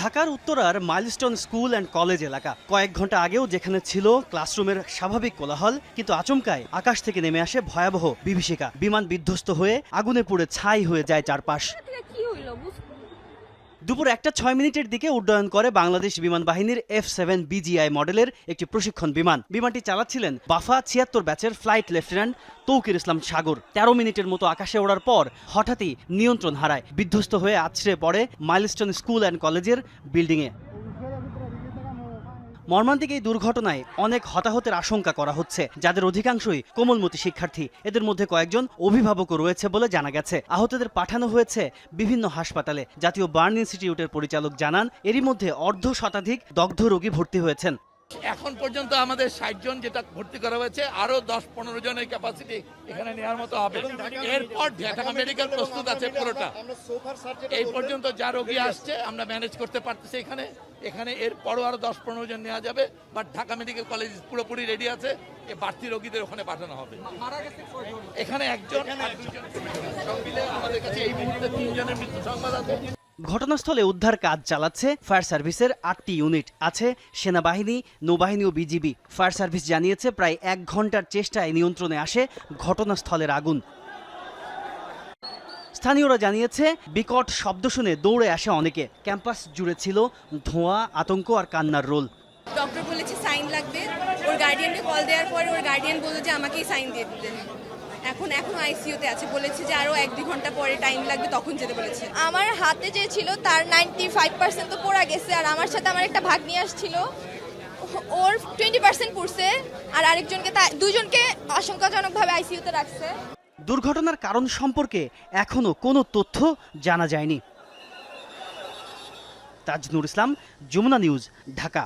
ঢাকার উত্তরার milestone school and college এলাকা কয়েক ঘন্টা আগেও যেখানে ছিল ক্লাসরুমের স্বাভাবিক কোলাহল, কিন্তু আচমকায় আকাশ থেকে নেমে আসে ভয়াবহ বিভীষিকা। বিমান বিধ্বস্ত হয়ে আগুনে পুড়ে ছাই হয়ে যায় চারপাশ। দুপুর 1:06 দিকে উড্ডয়ন করে বাংলাদেশ বিমান বাহিনীর F-7 BGI মডেলের একটি প্রশিক্ষণ বিমান। বিমানটি চালাচ্ছিলেন বাফা 76 ব্যাচের ফ্লাইট লেফটেন্যান্ট তৌকির ইসলাম সাগর। 13 মিনিটের মতো আকাশে ওড়ার পর হঠাৎই নিয়ন্ত্রণ হারায়, বিধ্বস্ত হয়ে আছড়ে পড়ে মাইলস্টোন স্কুল অ্যান্ড কলেজের বিল্ডিংয়ে। মর্মান্তিক এই দুর্ঘটনায় অনেক হতাহতের আশঙ্কা করা হচ্ছে, যাদের অধিকাংশই কোমলমতি শিক্ষার্থী। এদের মধ্যে কয়েকজন অভিভাবকও রয়েছে বলে জানা গেছে। আহতদের পাঠানো হয়েছে বিভিন্ন হাসপাতালে। জাতীয় বার্ন ইনস্টিটিউটের পরিচালক জানান, এরই মধ্যে অর্ধশতাধিক দগ্ধ রোগী ভর্তি হয়েছেন। এখন পর্যন্ত আমাদের 60 জন যেটা ভর্তি করা হয়েছে, আরো 10-15 জনের ক্যাপাসিটি এখানে নেওয়ার মতো হবে। এরপর ঢাকা মেডিকেল প্রস্তুত আছে পুরোটা। এই পর্যন্ত যা রোগী আসছে আমরা ম্যানেজ করতে পারতেছি এখানে এরপরও আরো 10-15 জন নেওয়া যাবে। বাট ঢাকা মেডিকেল কলেজ পুরোপুরি রেডি আছে, এই বাড়তি রোগীদের ওখানে পাঠানো হবে। এখানে একজন আর দুজন সব মিলে আমাদের কাছে এই মুহূর্তে 3 জনের মৃত্যু সংবাদ আছে। ঘটনাস্থলে উদ্ধার কাজ চালাচ্ছে ফায়ার সার্ভিসের 8টি ইউনিট, আছে সেনাবাহিনী, নৌবাহিনী ও বিজিবি। ফায়ার সার্ভিস জানিয়েছে প্রায় 1 ঘন্টার চেষ্টায় নিয়ন্ত্রণে আসে ঘটনাস্থলের আগুন। স্থানীয়রা জানিয়েছে বিকট শব্দ শুনে দৌড়ে আসে অনেকে। ক্যাম্পাস জুড়ে ছিল ধোঁয়া, আতঙ্ক আর কান্নার রোল। ডক্টর বলেছে সাইন লাগবে, ওর গার্ডিয়ানকে কল দেওয়ার পরে ওর গার্ডিয়ান বলল যে আমাকেই সাইন দিয়ে দিতে। এখন আইসিইউতে আছে, বলেছে যে আরো 1-2 ঘন্টা পরে টাইম লাগবে, তখন যেতে বলেছে। আমার হাতে যে ছিল তার 95% তো পড়া গেছে, আর আমার সাথে আমার একটা ভাগ্নি আসছিল, ওর 20% পড়ছে, আর আরেকজনকে দুজনকে আশঙ্কাজনকভাবে আইসিইউতে রাখছে। দুর্ঘটনার কারণ সম্পর্কে এখনো কোনো তথ্য জানা যায়নি। তাজনুর ইসলাম, যমুনা নিউজ, ঢাকা।